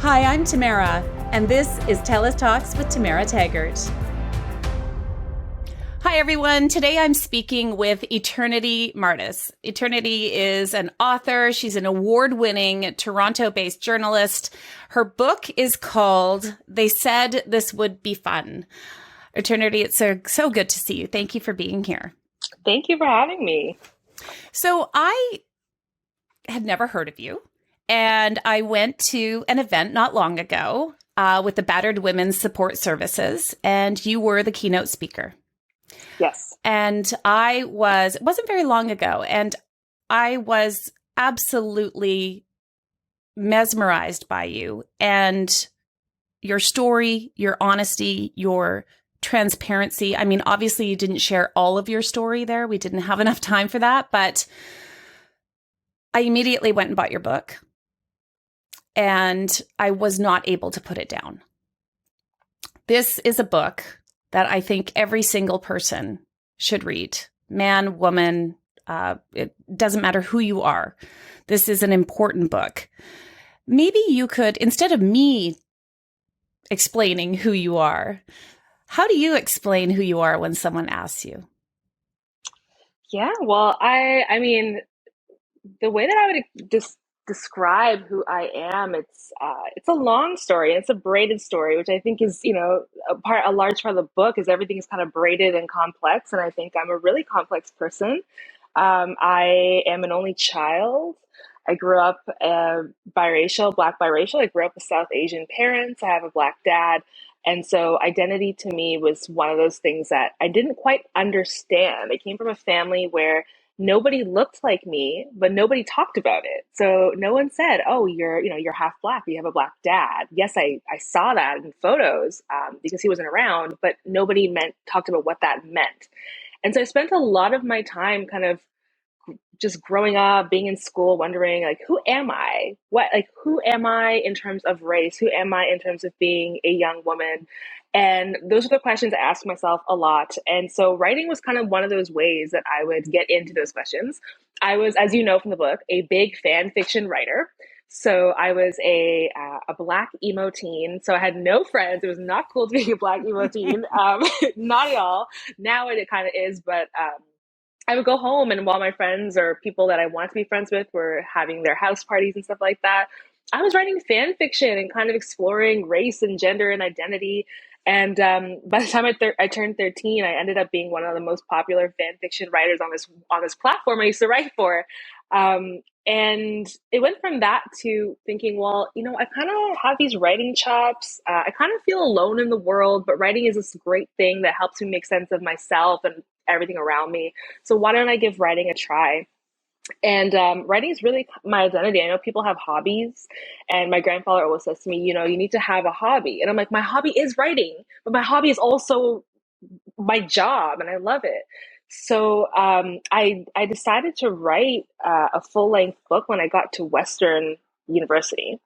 Hi, I'm Tamara, and this is TELUS Talks with Tamara Taggart. Hi, everyone. Today I'm speaking with Eternity Martis. Eternity is an author. She's an award-winning Toronto-based journalist. Her book is called They Said This Would Be Fun. Eternity, it's so good to see you. Thank you for being here. Thank you for having me. So I had never heard of you. And I went to an event not long ago with the Battered Women's Support Services, and you were the keynote speaker. Yes. And it wasn't very long ago, and I was absolutely mesmerized by you and your story, your honesty, your transparency. I mean, obviously you didn't share all of your story there. We didn't have enough time for that, but I immediately went and bought your book. And I was not able to put it down. This is a book that I think every single person should read. Man, woman, it doesn't matter who you are. This is an important book. Maybe you could, instead of me explaining who you are, how do you explain who you are when someone asks you? Yeah, well, I mean, the way that I would just describe who I am, it's a long story. It's a braided story, which I think is, a large part of the book is everything is kind of braided and complex, and I think I'm a really complex person. I am an only child. I grew up biracial, Black biracial. I grew up with South Asian parents. I have a Black dad. And so identity to me was one of those things that I didn't quite understand. I came from a family where nobody looked like me, but nobody talked about it. So no one said, "Oh, you're half Black. You have a Black dad." Yes, I saw that in photos because he wasn't around, but nobody talked about what that meant. And so I spent a lot of my time kind of just growing up, being in school, wondering like, who am I? Who am I in terms of race? Who am I in terms of being a young woman? And those are the questions I ask myself a lot. And so writing was kind of one of those ways that I would get into those questions. I was, as you know from the book, a big fan fiction writer. So I was a Black emo teen. So I had no friends. It was not cool to be a Black emo teen. Not at all. Now it kind of is, but I would go home, and while my friends or people that I want to be friends with were having their house parties and stuff like that, I was writing fan fiction and kind of exploring race and gender and identity. And by the time I turned 13, I ended up being one of the most popular fan fiction writers on this platform I used to write for. And it went from that to thinking, well, I kind of have these writing chops. I kind of feel alone in the world, but writing is this great thing that helps me make sense of myself and everything around me. So why don't I give writing a try? And writing is really my identity. I know people have hobbies, and my grandfather always says to me, you need to have a hobby. And I'm like, my hobby is writing, but my hobby is also my job, and I love it. So I decided to write a full length book when I got to Western University.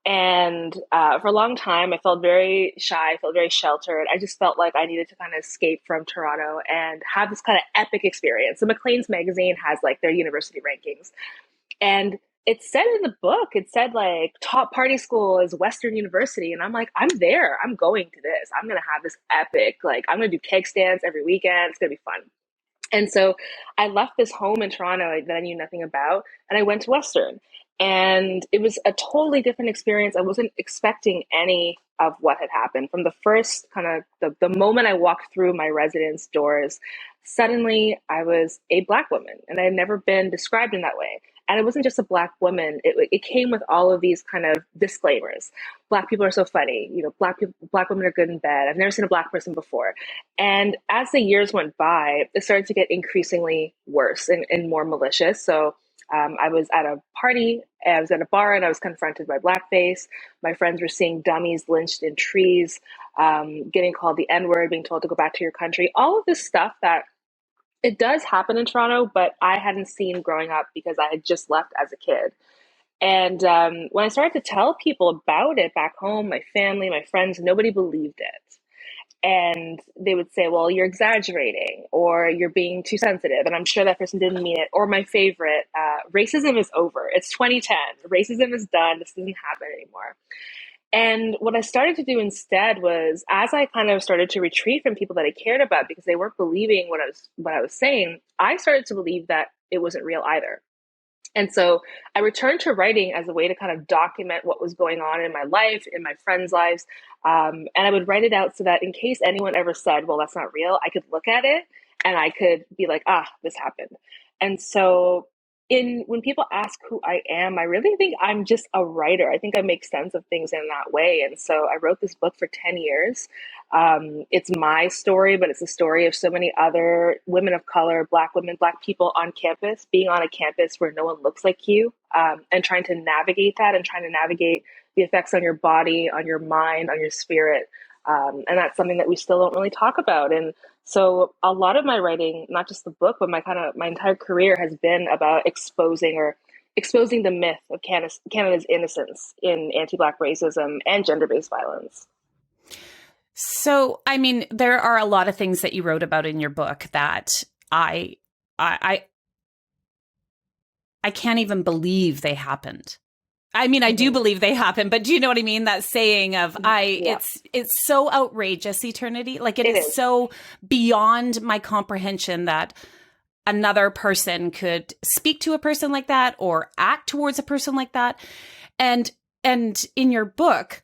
And for a long time, I felt very shy, I felt very sheltered. I just felt like I needed to kind of escape from Toronto and have this kind of epic experience. So Maclean's magazine has like their university rankings. And it said in the book, it said like top party school is Western University. And I'm like, I'm there. I'm going to this. I'm going to have this epic, like, I'm going to do keg stands every weekend. It's going to be fun. And so I left this home in Toronto that I knew nothing about, and I went to Western. And it was a totally different experience. I wasn't expecting any of what had happened. From the first kind of the moment I walked through my residence doors, suddenly I was a Black woman, and I had never been described in that way. And it wasn't just a Black woman. It came with all of these kind of disclaimers. Black people are so funny. Black women are good in bed. I've never seen a Black person before. And as the years went by, it started to get increasingly worse and more malicious. So I was at a party, I was at a bar, and I was confronted by blackface. My friends were seeing dummies lynched in trees, getting called the N-word, being told to go back to your country. All of this stuff that it does happen in Toronto, but I hadn't seen growing up because I had just left as a kid. And when I started to tell people about it back home, my family, my friends, nobody believed it. And they would say, well, you're exaggerating or you're being too sensitive. And I'm sure that person didn't mean it. Or my favorite, racism is over. It's 2010. Racism is done. This doesn't happen anymore. And what I started to do instead was, as I kind of started to retreat from people that I cared about because they weren't believing what I was saying, I started to believe that it wasn't real either. And so I returned to writing as a way to kind of document what was going on in my life, in my friends' lives. And I would write it out so that in case anyone ever said, well, that's not real, I could look at it and I could be like, this happened. And so when people ask who I am, I really think I'm just a writer. I think I make sense of things in that way. And so I wrote this book for 10 years. It's my story, but it's the story of so many other women of color, Black women, Black people on campus, being on a campus where no one looks like you, and trying to navigate that and trying to navigate the effects on your body, on your mind, on your spirit. And that's something that we still don't really talk about. And so a lot of my writing, not just the book, but my entire career has been about exposing the myth of Canada's innocence in anti-Black racism and gender-based violence. So, I mean, there are a lot of things that you wrote about in your book that I can't even believe they happened. I mean, I do believe they happen, but do you know what I mean? That saying of Yeah. it's so outrageous, eternity. Like it It is is. so beyond my comprehension that another person could speak to a person like that or act towards a person like that. And in your book,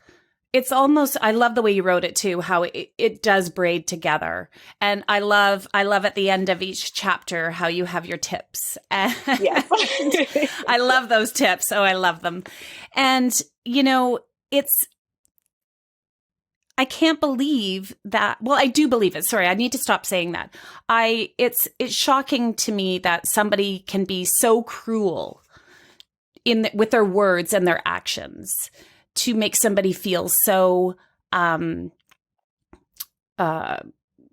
it's almost, I love the way you wrote it too, how it does braid together. And I love at the end of each chapter how you have your tips. And Yes. I love those tips. Oh, I love them. And, it's, I can't believe that. Well, I do believe it. Sorry, I need to stop saying that. It's shocking to me that somebody can be so cruel with their words and their actions to make somebody feel so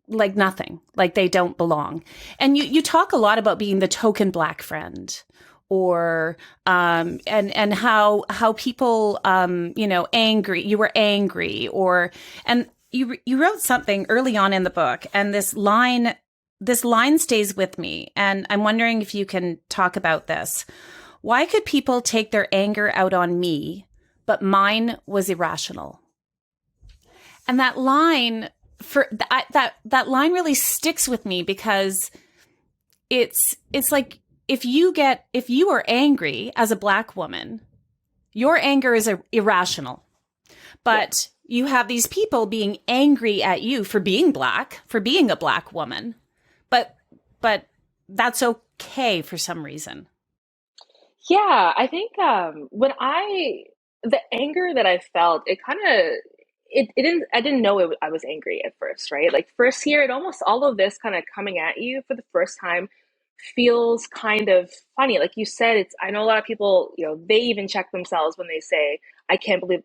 like nothing, like they don't belong. And you talk a lot about being the token Black friend, or and how people angry, you were angry, and you wrote something early on in the book, and this line stays with me, and I'm wondering if you can talk about this. Why could people take their anger out on me, but mine was irrational? And that line that line really sticks with me because it's like if you are angry as a Black woman, your anger is irrational. But you have these people being angry at you for being Black, for being a Black woman. But that's okay for some reason. Yeah, I think the anger that I felt, it kind of it didn't I didn't know I was angry at first, right? Like first here, it almost all of this kind of coming at you for the first time feels kind of funny. Like you said, it's I know a lot of people, they even check themselves when they say, I can't believe,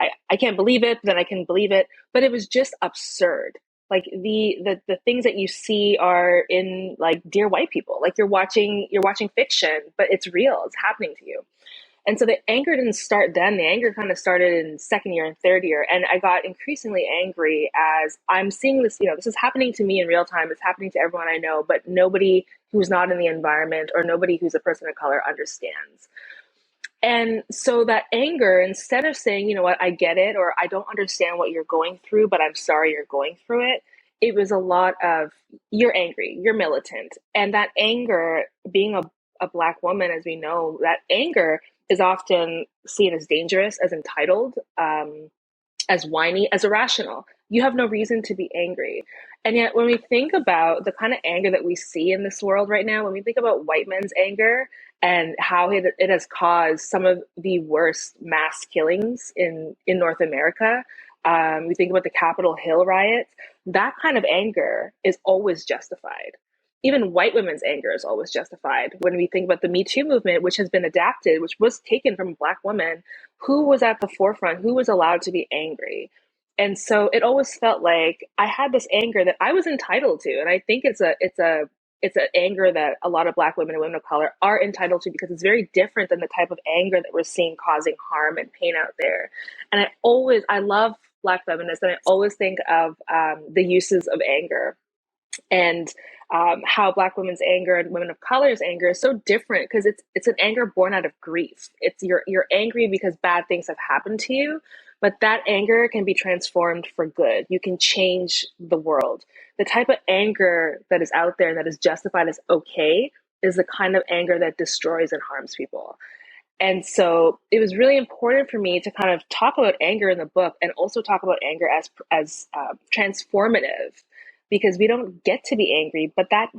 I can't believe it, but then I can believe it. But it was just absurd. Like the things that you see are in like Dear White People. Like you're watching fiction, but it's real. It's happening to you. And so the anger didn't start then. The anger kind of started in second year and third year. And I got increasingly angry as I'm seeing this, this is happening to me in real time. It's happening to everyone I know, but nobody who's not in the environment or nobody who's a person of color understands. And so that anger, instead of saying, you know what, I get it, or I don't understand what you're going through, but I'm sorry you're going through it, it was a lot of, you're angry, you're militant. And that anger, being a Black woman, as we know, that anger is often seen as dangerous, as entitled, as whiny, as irrational. You have no reason to be angry. And yet, when we think about the kind of anger that we see in this world right now, when we think about white men's anger and how it has caused some of the worst mass killings in North America, we think about the Capitol Hill riots, that kind of anger is always justified. Even white women's anger is always justified. When we think about the Me Too movement, which has been adapted, which was taken from Black women, who was at the forefront, who was allowed to be angry. And so it always felt like I had this anger that I was entitled to. And I think it's an anger that a lot of Black women and women of color are entitled to because it's very different than the type of anger that we're seeing causing harm and pain out there. And I love Black feminists, and I always think of the uses of anger. And how Black women's anger and women of color's anger is so different because it's an anger born out of grief. It's you're angry because bad things have happened to you, but that anger can be transformed for good. You can change the world. The type of anger that is out there and that is justified as okay is the kind of anger that destroys and harms people. And so it was really important for me to kind of talk about anger in the book and also talk about anger as transformative, because we don't get to be angry, but that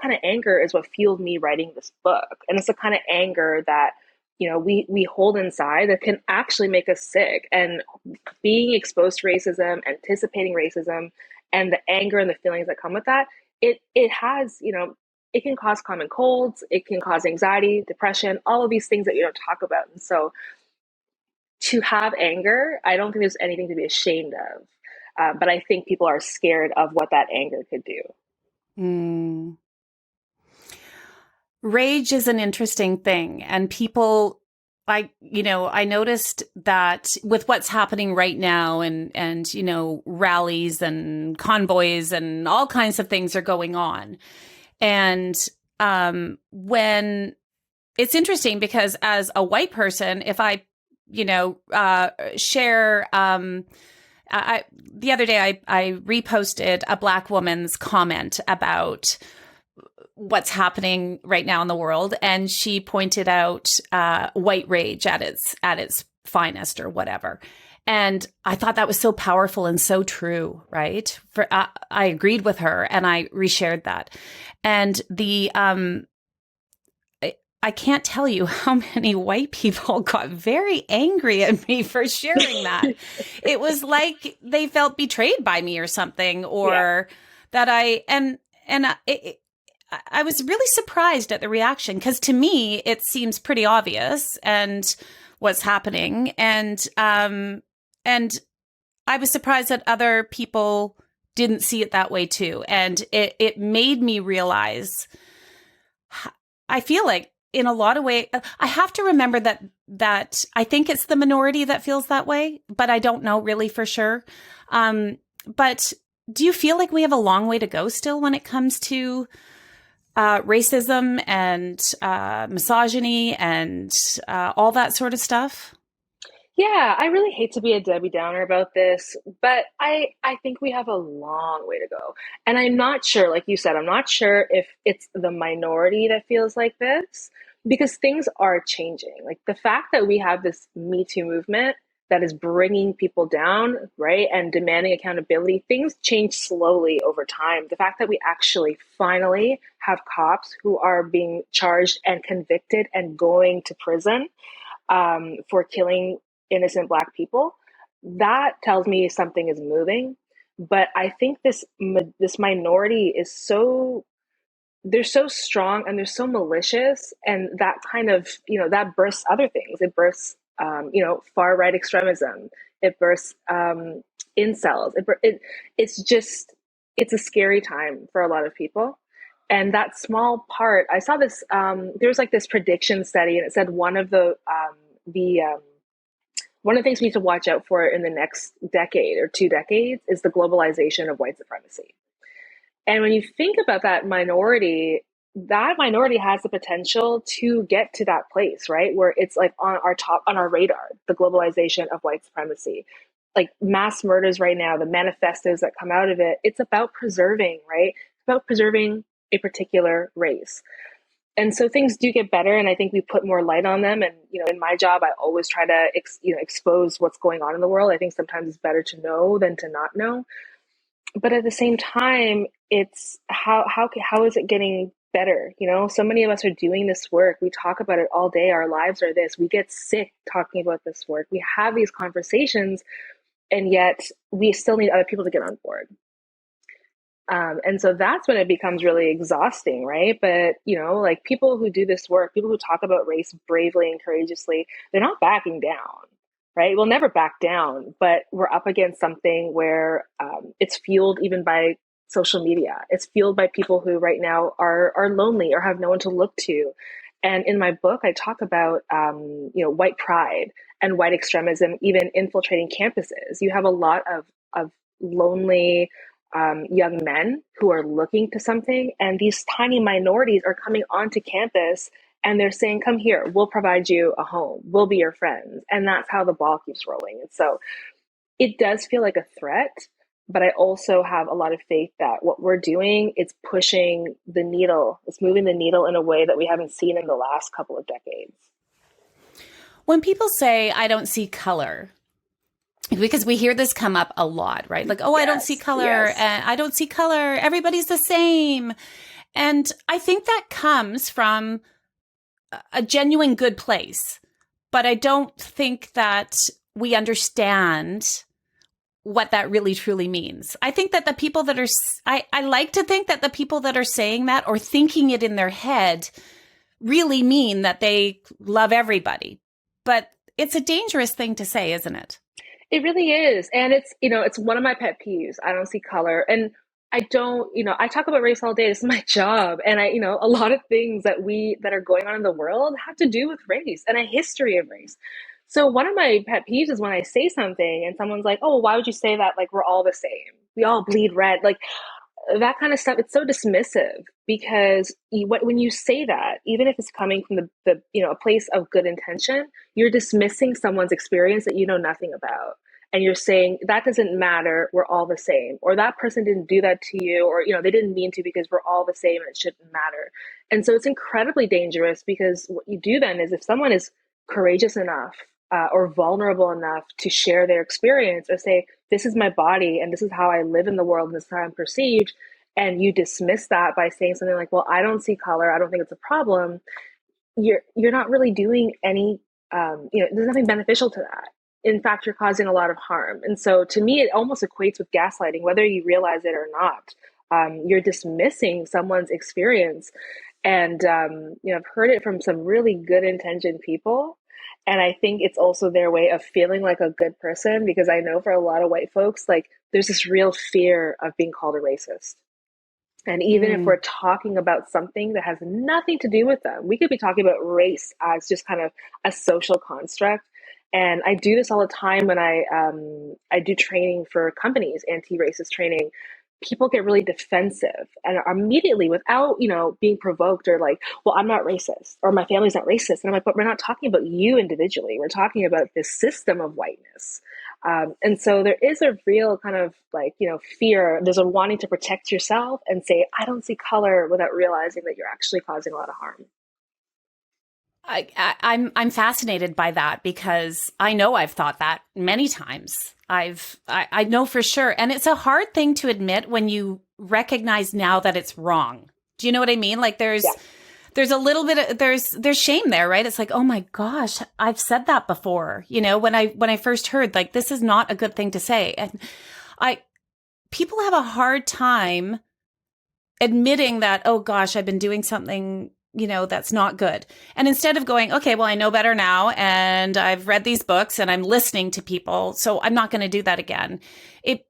kind of anger is what fueled me writing this book, and it's the kind of anger that we hold inside that can actually make us sick. And being exposed to racism, anticipating racism, and the anger and the feelings that come with that, it has it can cause common colds, it can cause anxiety, depression, all of these things that you don't talk about. And so to have anger, I don't think there's anything to be ashamed of. But I think people are scared of what that anger could do. Mm. Rage is an interesting thing. And people, I noticed that with what's happening right now and rallies and convoys and all kinds of things are going on. And when it's interesting because as a white person, if I, share, the other day I reposted a Black woman's comment about what's happening right now in the world, and she pointed out white rage at its finest or whatever. And I thought that was so powerful and so true, right? I agreed with her and I reshared that. And I can't tell you how many white people got very angry at me for sharing that. It was like they felt betrayed by me or something, or that I was really surprised at the reaction, because to me it seems pretty obvious and what's happening, and I was surprised that other people didn't see it that way too, and it made me realize. I feel like in a lot of ways, I have to remember that I think it's the minority that feels that way, but I don't know really for sure. But do you feel like we have a long way to go still when it comes to racism and misogyny and all that sort of stuff? Yeah, I really hate to be a Debbie Downer about this, but I think we have a long way to go. And I'm not sure, like you said, I'm not sure if it's the minority that feels like this, because things are changing. Like the fact that we have this Me Too movement that is bringing people down, right, and demanding accountability, things change slowly over time. The fact that we actually finally have cops who are being charged and convicted and going to prison for killing innocent Black people, that tells me something is moving. But I think this minority is they're so strong and they're so malicious, and that kind of that bursts other things. It bursts far right extremism. It bursts incels. It's a scary time for a lot of people. And that small part, I saw this. There's like this prediction study, and it said the one of the things we need to watch out for in the next decade or 2 decades is the globalization of white supremacy. And when you think about that minority has the potential to get to that place, right? Where it's like on our radar, the globalization of white supremacy. Like mass murders right now, the manifestos that come out of it, it's about preserving, right? It's about preserving a particular race. And so things do get better, and I think we put more light on them. And in my job, I always try to expose what's going on in the world. I think sometimes it's better to know than to not know. But at the same time, it's how is it getting better? So many of us are doing this work. We talk about it all day. Our lives are this. We get sick talking about this work. We have these conversations, and yet we still need other people to get on board. And so that's when it becomes really exhausting, right? But, like people who do this work, people who talk about race bravely and courageously, they're not backing down, right? We'll never back down, but we're up against something where it's fueled even by social media. It's fueled by people who right now are lonely or have no one to look to. And in my book, I talk about, white pride and white extremism, even infiltrating campuses. You have a lot of lonely, young men who are looking to something, and these tiny minorities are coming onto campus and they're saying, come here, we'll provide you a home, we'll be your friends. And that's how the ball keeps rolling. And so it does feel like a threat, but I also have a lot of faith that what we're doing is pushing the needle, it's moving the needle in a way that we haven't seen in the last couple of decades. When people say, I don't see color, because we hear this come up a lot, right? Like, oh, I don't see color, and I don't see color. Everybody's the same. And I think that comes from a genuine good place. But I don't think that we understand what that really truly means. I think that the people that are, I like to think that the people that are saying that or thinking it in their head really mean that they love everybody. But it's a dangerous thing to say, isn't it? It really is. And it's one of my pet peeves. I don't see color. And I don't, I talk about race all day. This is my job. And a lot of things that are going on in the world have to do with race and a history of race. So one of my pet peeves is when I say something and someone's like, oh, why would you say that? Like, we're all the same. We all bleed red. Like, that kind of stuff, it's so dismissive because when you say that, even if it's coming from a place of good intention, you're dismissing someone's experience that you know nothing about. And you're saying that doesn't matter, we're all the same, or that person didn't do that to you, or they didn't mean to, because we're all the same and it shouldn't matter. And so it's incredibly dangerous, because what you do then is, if someone is courageous enough or vulnerable enough to share their experience or say, this is my body and this is how I live in the world and this is how I'm perceived, and you dismiss that by saying something like, well, I don't see color, I don't think it's a problem, you're not really doing any, there's nothing beneficial to that. In fact, you're causing a lot of harm. And so to me, it almost equates with gaslighting, whether you realize it or not. You're dismissing someone's experience. And, I've heard it from some really good intentioned people. And I think it's also their way of feeling like a good person, because I know for a lot of white folks, like, there's this real fear of being called a racist. And even if we're talking about something that has nothing to do with them, we could be talking about race as just kind of a social construct. And I do this all the time when I do training for companies, anti-racist training. People get really defensive and are immediately, without being provoked, or like, well, I'm not racist, or my family's not racist. And I'm like, but we're not talking about you individually. We're talking about this system of whiteness. And so there is a real kind of fear. There's a wanting to protect yourself and say, I don't see color, without realizing that you're actually causing a lot of harm. I'm fascinated by that, because I know I've thought that many times. I know for sure. And it's a hard thing to admit when you recognize now that it's wrong. Do you know what I mean? Like, there's a little bit of, there's shame there, right? It's like, oh my gosh, I've said that before. When I first heard, like, this is not a good thing to say. And people have a hard time admitting that, oh gosh, I've been doing something, that's not good. And instead of going, okay, well, I know better now, and I've read these books and I'm listening to people, so I'm not going to do that again. It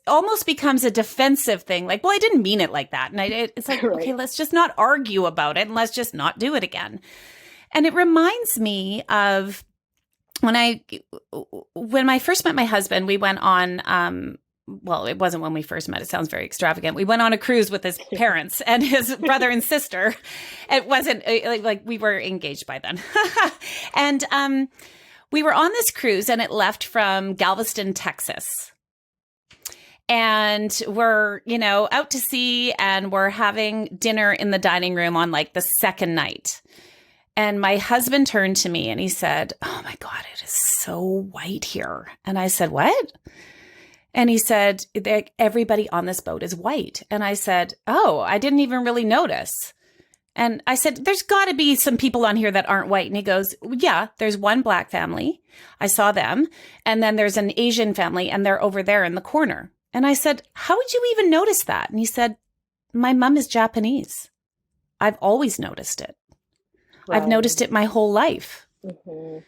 almost becomes a defensive thing. Like, well, I didn't mean it like that. And it's like, Right. okay, let's just not argue about it, and let's just not do it again. And it reminds me of when I first met my husband. We went on, well, it wasn't when we first met. It sounds very extravagant. We went on a cruise with his parents and his brother and sister. It wasn't like we were engaged by then. And we were on this cruise, and it left from Galveston, Texas. And we're, out to sea, and we're having dinner in the dining room on like the second night. And my husband turned to me and he said, oh my God, it is so white here. And I said, what? And he said, everybody on this boat is white. And I said, oh, I didn't even really notice. And I said, there's got to be some people on here that aren't white. And he goes, yeah, there's one black family. I saw them. And then there's an Asian family, and they're over there in the corner. And I said, how would you even notice that? And he said, my mom is Japanese. I've always noticed it. Wow. I've noticed it my whole life. Mm-hmm.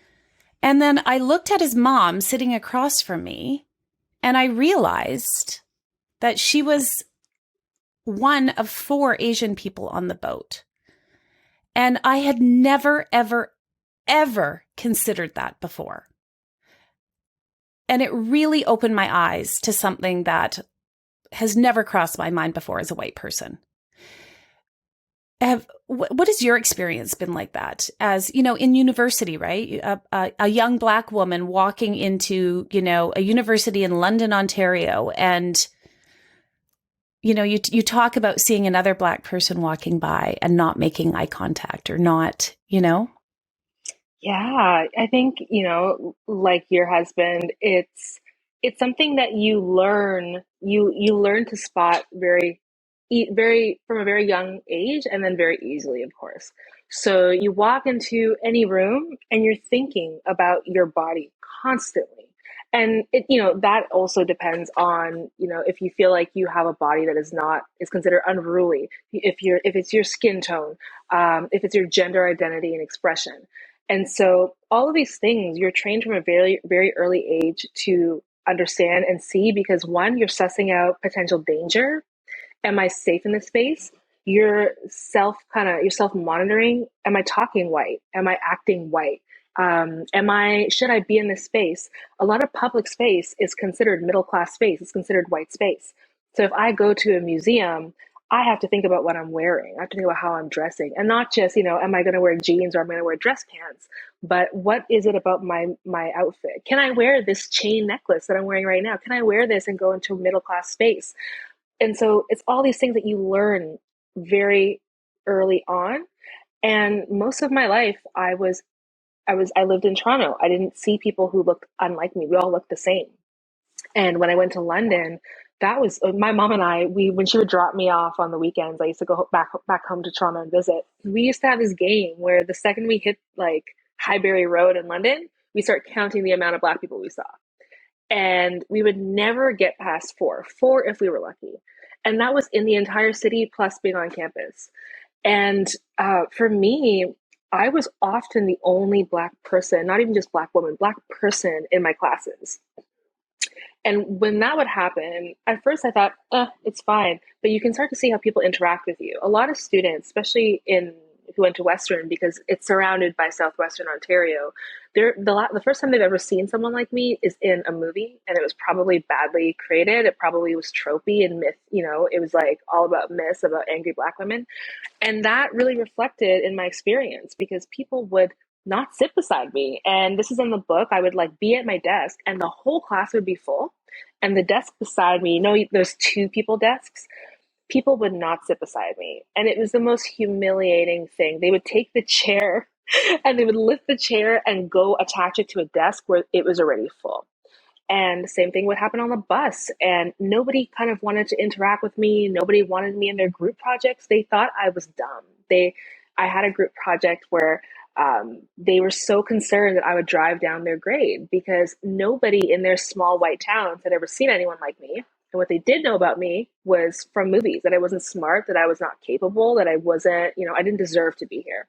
And then I looked at his mom sitting across from me, and I realized that she was one of 4 Asian people on the boat. And I had never, ever, ever considered that before. And it really opened my eyes to something that has never crossed my mind before as a white person. What has your experience been like that? As you know, in university, right? A young Black woman walking into, a university in London, Ontario, and you talk about seeing another Black person walking by and not making eye contact or not. Yeah, I think, like your husband, it's something that you learn to spot very from a very young age, and then very easily, of course. So you walk into any room and you're thinking about your body constantly. And that also depends on, if you feel like you have a body that is considered unruly, if it's your skin tone, if it's your gender identity and expression. And so all of these things you're trained from a very, very early age to understand and see, because one, you're sussing out potential danger. Am I safe in this space? You're self monitoring. Am I talking white? Am I acting white? Should I be in this space? A lot of public space is considered middle class space. It's considered white space. So if I go to a museum, I have to think about what I'm wearing. I have to think about how I'm dressing, and not just, am I going to wear jeans or am I going to wear dress pants? But what is it about my outfit? Can I wear this chain necklace that I'm wearing right now? Can I wear this and go into a middle class space? And so it's all these things that you learn very early on. And most of my life, I lived in Toronto. I didn't see people who looked unlike me. We all looked the same. And when I went to London, that was my mom and I. When she would drop me off on the weekends, I used to go back home to Toronto and visit. We used to have this game where the second we hit like Highbury Road in London, we start counting the amount of Black people we saw, and we would never get past four if we were lucky. And that was in the entire city plus being on campus. And for me, I was often the only Black person, not even just Black woman, Black person in my classes. And when that would happen, at first I thought, it's fine. But you can start to see how people interact with you. A lot of students, especially who went to Western, because it's surrounded by Southwestern Ontario, the first time they've ever seen someone like me is in a movie, and it was probably badly created. It probably was tropey and myth. It was like all about myths about angry Black women. And that really reflected in my experience, because people would not sit beside me. And this is in the book. I would like be at my desk and the whole class would be full. And the desk beside me, there's two people desks. People would not sit beside me. And it was the most humiliating thing. They would take the chair and they would lift the chair and go attach it to a desk where it was already full. And the same thing would happen on the bus. And nobody kind of wanted to interact with me. Nobody wanted me in their group projects. They thought I was dumb. I had a group project where they were so concerned that I would drive down their grade, because nobody in their small white towns had ever seen anyone like me. And what they did know about me was from movies, that I wasn't smart, that I was not capable, that I wasn't, I didn't deserve to be here.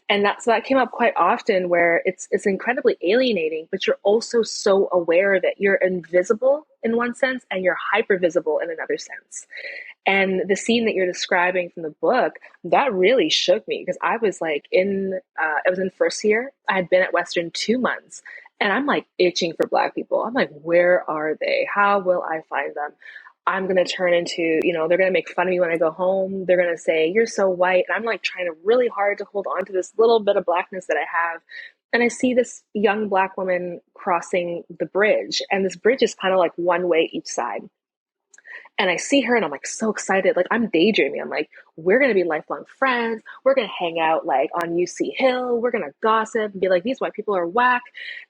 And that came up quite often, where it's incredibly alienating, but you're also so aware that you're invisible in one sense and you're hyper visible in another sense. And the scene that you're describing from the book, that really shook me, because I was like I was in first year. I had been at Western 2 months, and I'm like itching for Black people. I'm like, where are they? How will I find them? I'm going to turn into, they're going to make fun of me when I go home. They're going to say, you're so white. And I'm like trying to really hard to hold on to this little bit of Blackness that I have. And I see this young Black woman crossing the bridge, and this bridge is kind of like one way each side. And I see her and I'm like so excited. Like I'm daydreaming. I'm like, we're going to be lifelong friends. We're going to hang out like on UC Hill. We're going to gossip and be like, these white people are whack.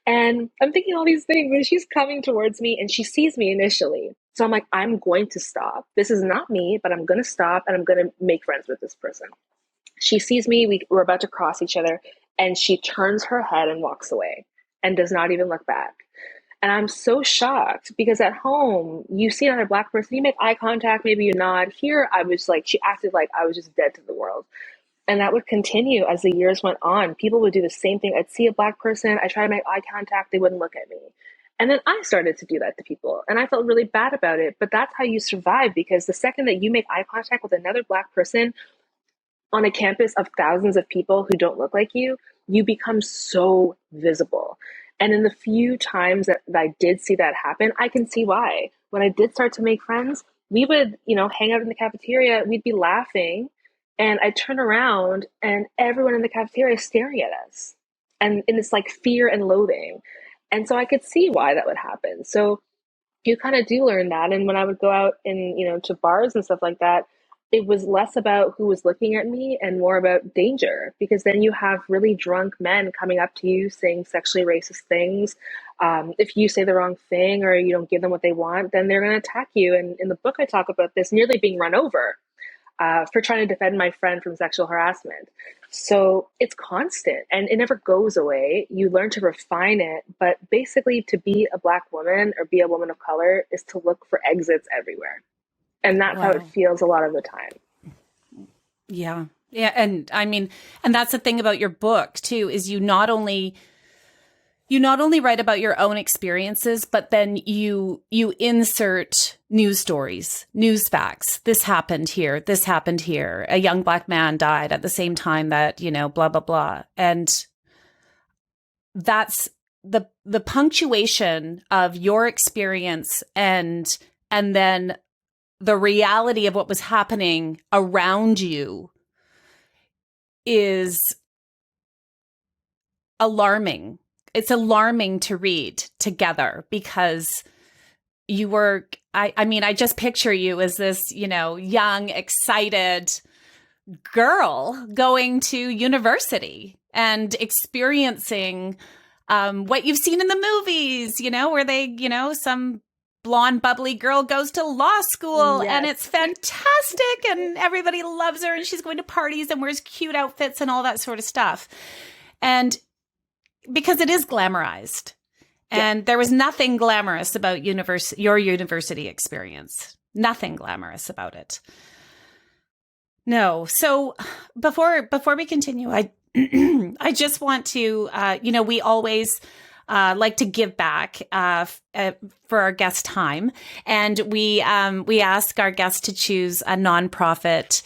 And I'm thinking all these things, and she's coming towards me and she sees me initially. So I'm like, I'm going to stop. This is not me, but I'm going to stop and I'm going to make friends with this person. She sees me. We're about to cross each other, and she turns her head and walks away and does not even look back. And I'm so shocked, because at home, you see another Black person, you make eye contact, maybe you nod. Here, I was like, she acted like I was just dead to the world. And that would continue as the years went on. People would do the same thing. I'd see a Black person, I try to make eye contact, they wouldn't look at me. And then I started to do that to people, and I felt really bad about it. But that's how you survive, because the second that you make eye contact with another Black person on a campus of thousands of people who don't look like you become so visible. And in the few times that I did see that happen, I can see why. When I did start to make friends, we would, hang out in the cafeteria, we'd be laughing, and I'd turn around and everyone in the cafeteria is staring at us. And in this like fear and loathing. And so I could see why that would happen. So you kind of do learn that. And when I would go out and, to bars and stuff like that, it was less about who was looking at me and more about danger, because then you have really drunk men coming up to you saying sexually racist things. If you say the wrong thing or you don't give them what they want, then they're going to attack you. And in the book, I talk about this nearly being run over for trying to defend my friend from sexual harassment. So it's constant and it never goes away. You learn to refine it, but basically to be a Black woman or be a woman of color is to look for exits everywhere. And that's how it Wow. feels a lot of the time. Yeah. Yeah. And I mean, and that's the thing about your book too, is you not only write about your own experiences, but then you insert news stories, news facts. This happened here. This happened here. A young Black man died at the same time that, blah, blah, blah. And that's the punctuation of your experience and then the reality of what was happening around you is alarming. It's alarming to read together because you were, I mean, I just picture you as this, young, excited girl going to university and experiencing what you've seen in the movies, where they, some blonde, bubbly girl goes to law school and Yes. it's fantastic and everybody loves her and she's going to parties and wears cute outfits and all that sort of stuff. And because it is glamorized. And there was nothing glamorous about your university experience. Nothing glamorous about it. No. So before we continue, I I just want to, we always like to give back for our guest time, and we ask our guests to choose a nonprofit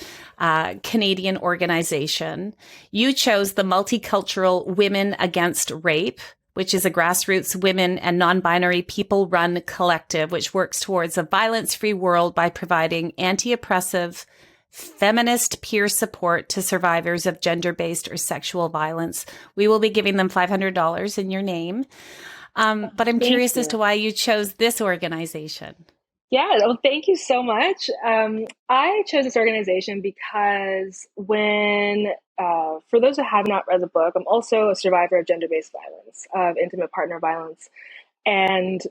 Canadian organization. You chose the Multicultural Women Against Rape, which is a grassroots women and non-binary people-run collective, which works towards a violence-free world by providing anti-oppressive, feminist peer support to survivors of gender-based or sexual violence. We will be giving them $500 in your name. But I'm curious as to why you chose this organization. Yeah, well, thank you so much. I chose this organization because for those who have not read the book, I'm also a survivor of gender-based violence, of intimate partner violence. And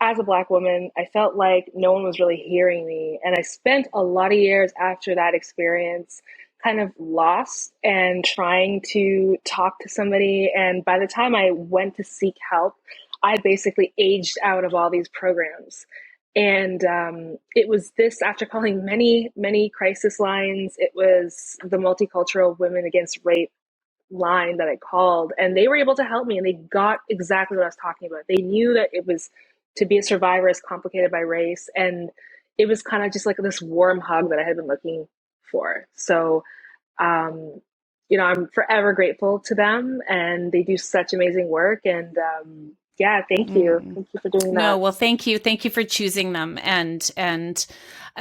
as a Black woman, I felt like no one was really hearing me. And I spent a lot of years after that experience kind of lost and trying to talk to somebody. And by the time I went to seek help, I basically aged out of all these programs. And it was this, after calling many, many crisis lines, it was the Multicultural Women Against Rape line that I called, and they were able to help me, and they got exactly what I was talking about. They knew that it was, to be a survivor is complicated by race, and it was kind of just like this warm hug that I had been looking for. So, I'm forever grateful to them, and they do such amazing work. And yeah, thank you. Thank you for doing that. No, well, thank you. Thank you for choosing them. And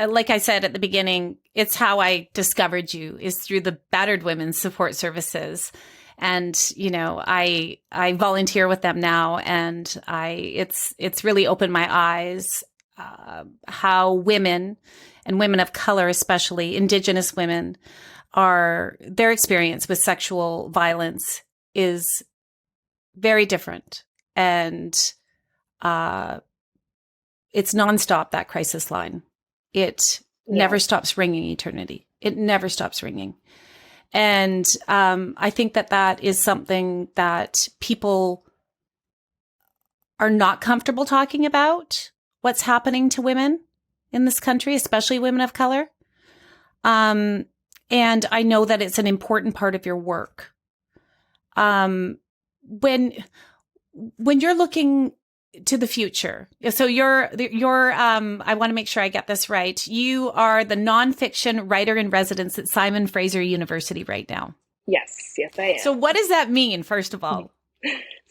like I said at the beginning, it's how I discovered you, is through the Battered Women's Support Services. And, I volunteer with them now, and it's really opened my eyes, how women and women of color, especially Indigenous women, their experience with sexual violence is very different. And it's nonstop, that crisis line. It never stops ringing, eternity. It never stops ringing. And I think that is something that people are not comfortable talking about, what's happening to women in this country, especially women of color. And I know that it's an important part of your work. When you're looking to the future, so you're I want to make sure I get this right. You are the nonfiction writer in residence at Simon Fraser University right now. Yes, I am. So what does that mean, first of all?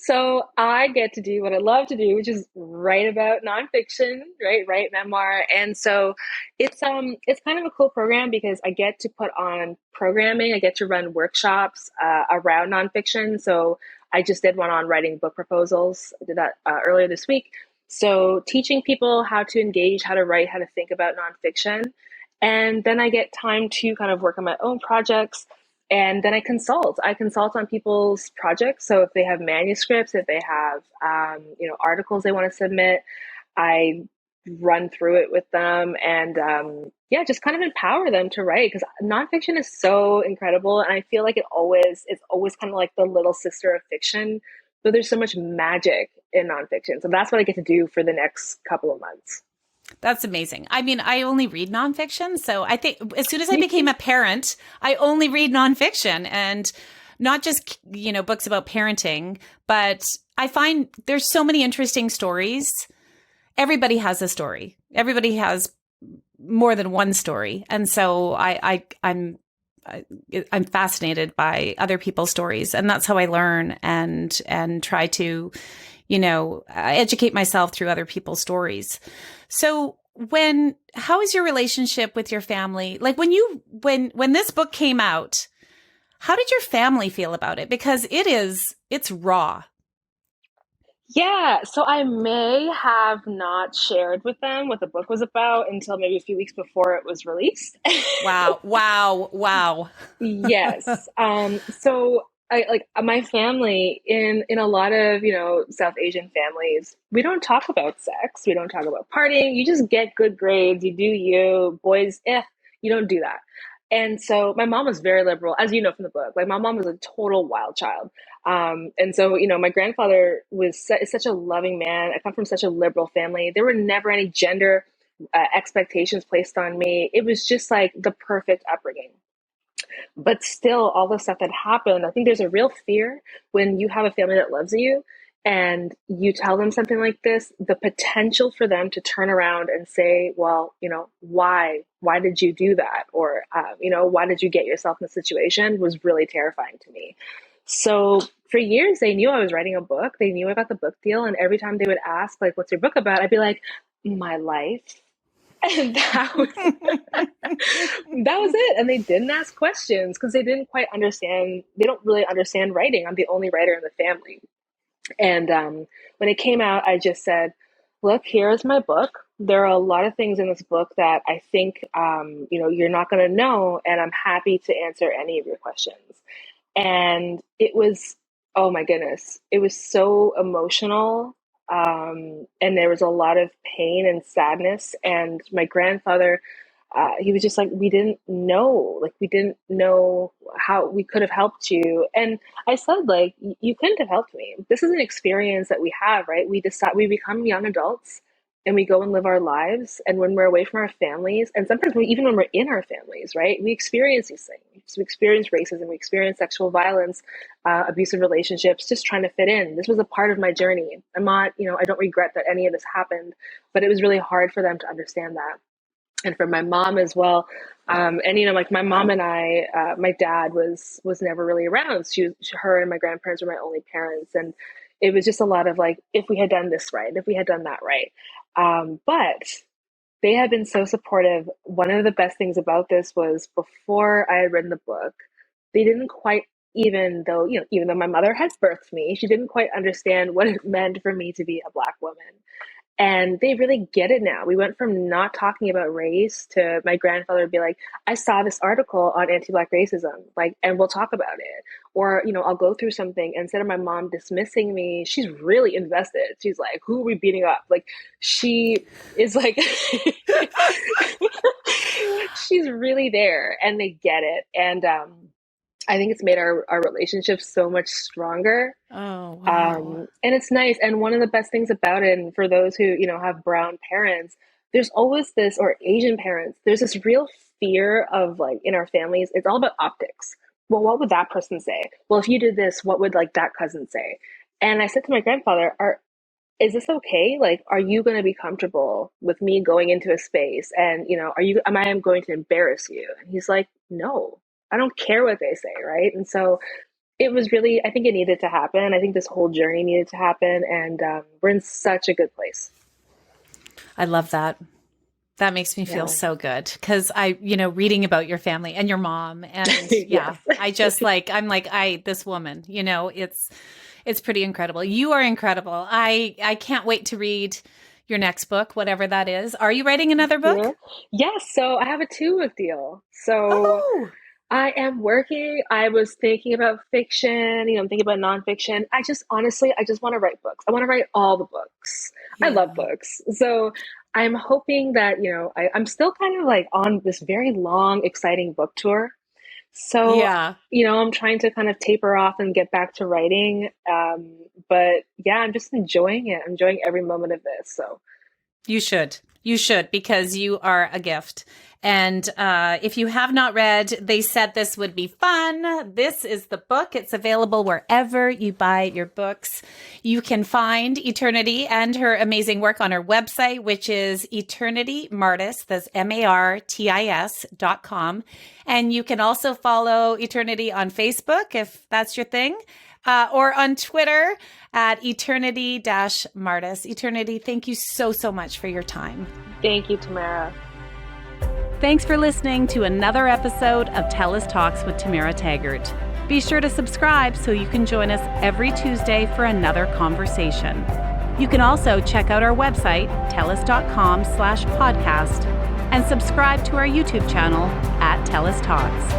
So I get to do what I love to do, which is write about nonfiction, right? Write memoir. And so it's kind of a cool program because I get to put on programming. I get to run workshops around nonfiction. So I just did one on writing book proposals. I did that earlier this week. So teaching people how to engage, how to write, how to think about nonfiction. And then I get time to kind of work on my own projects, and then I consult. I consult on people's projects. So if they have manuscripts, if they have articles they want to submit, I run through it with them, and yeah, just kind of empower them to write, because nonfiction is so incredible, and I feel like it's always kind of like the little sister of fiction, but there's so much magic in nonfiction. So that's what I get to do for the next couple of months. That's amazing. I mean, I only read nonfiction. So I think as soon as I Me became too. a parent, I only read nonfiction and not just, books about parenting, but I find there's so many interesting stories. Everybody has a story. Everybody has more than one story. And so I'm fascinated by other people's stories, and that's how I learn and try to, educate myself through other people's stories. So how is your relationship with your family? Like when this book came out, how did your family feel about it? Because it's raw. Yeah, so I may have not shared with them what the book was about until maybe a few weeks before it was released. Wow. Wow. Wow. Yes. So I like my family in a lot of, South Asian families, we don't talk about sex. We don't talk about partying. You just get good grades. You do you. Boys, you don't do that. And so my mom was very liberal, as you know from the book. Like my mom was a total wild child. And so, my grandfather is such a loving man. I come from such a liberal family. There were never any gender expectations placed on me. It was just like the perfect upbringing. But still, all the stuff that happened, I think there's a real fear when you have a family that loves you and you tell them something like this, the potential for them to turn around and say, well, why did you do that? Or, why did you get yourself in the situation, was really terrifying to me. So for years, they knew I was writing a book. They knew I got the book deal. And every time they would ask, like, what's your book about? I'd be like, my life. And that was it. And they didn't ask questions because they didn't quite understand. They don't really understand writing. I'm the only writer in the family. And when it came out, I just said, look, here's my book. There are a lot of things in this book that I think, you're not going to know. And I'm happy to answer any of your questions. And it was, oh my goodness, it was so emotional. And there was a lot of pain and sadness. And my grandfather, he was just like, we didn't know how we could have helped you. And I said, like, you couldn't have helped me. This is an experience that we have, right? We become young adults and we go and live our lives. And when we're away from our families, and sometimes even when we're in our families, right, we experience these things. We experience racism, we experience sexual violence, abusive relationships, just trying to fit in. This was a part of my journey. I'm not, I don't regret that any of this happened, but it was really hard for them to understand that, and for my mom as well. And like my mom and I, my dad was never really around. Her and my grandparents were my only parents, and it was just a lot of like, if we had done this right, if we had done that right. But they had been so supportive. One of the best things about this was before I had written the book, they didn't quite, even though my mother had birthed me, she didn't quite understand what it meant for me to be a Black woman. And they really get it now. We went from not talking about race to my grandfather would be like, I saw this article on anti-Black racism, like, and we'll talk about it. Or, I'll go through something. Instead of my mom dismissing me, she's really invested. She's like, who are we beating up? Like, she is like, she's really there, and they get it. And I think it's made our relationship so much stronger. Oh, wow. And it's nice. And one of the best things about it, and for those who, have brown parents, there's always this, or Asian parents, there's this real fear of, like, in our families, it's all about optics. Well, what would that person say? Well, if you did this, what would, like, that cousin say? And I said to my grandfather, is this okay? Like, are you going to be comfortable with me going into a space? And, am I going to embarrass you? And he's like, no, I don't care what they say. Right. And so it was really, I think it needed to happen. I think this whole journey needed to happen. And we're in such a good place. I love that. That makes me feel Yeah. so good because reading about your family and your mom and yeah, Yes. this woman, it's pretty incredible. You are incredible. I can't wait to read your next book, whatever that is. Are you writing another book? Yeah. Yes. So I have a 2-book deal. So Oh, I am working. I was thinking about fiction, I'm thinking about nonfiction. I just honestly, I just want to write books. I want to write all the books. I love yeah. books. So I'm hoping that, I'm still kind of like on this very long, exciting book tour. So, Yeah. I'm trying to kind of taper off and get back to writing. But yeah, I'm just enjoying it. I'm enjoying every moment of this. So You should. You should, because you are a gift. And if you have not read, they said this would be fun. This is the book. It's available wherever you buy your books. You can find Eternity and her amazing work on her website, which is Eternity Martis. That's MARTIS.com. And you can also follow Eternity on Facebook if that's your thing. Or on Twitter at eternity-martis. Eternity, thank you so, so much for your time. thank you, Tamara. Thanks for listening to another episode of TELUS Talks with Tamara Taggart. Be sure to subscribe so you can join us every Tuesday for another conversation. You can also check out our website, telus.com/podcast, and subscribe to our YouTube channel at TELUS Talks.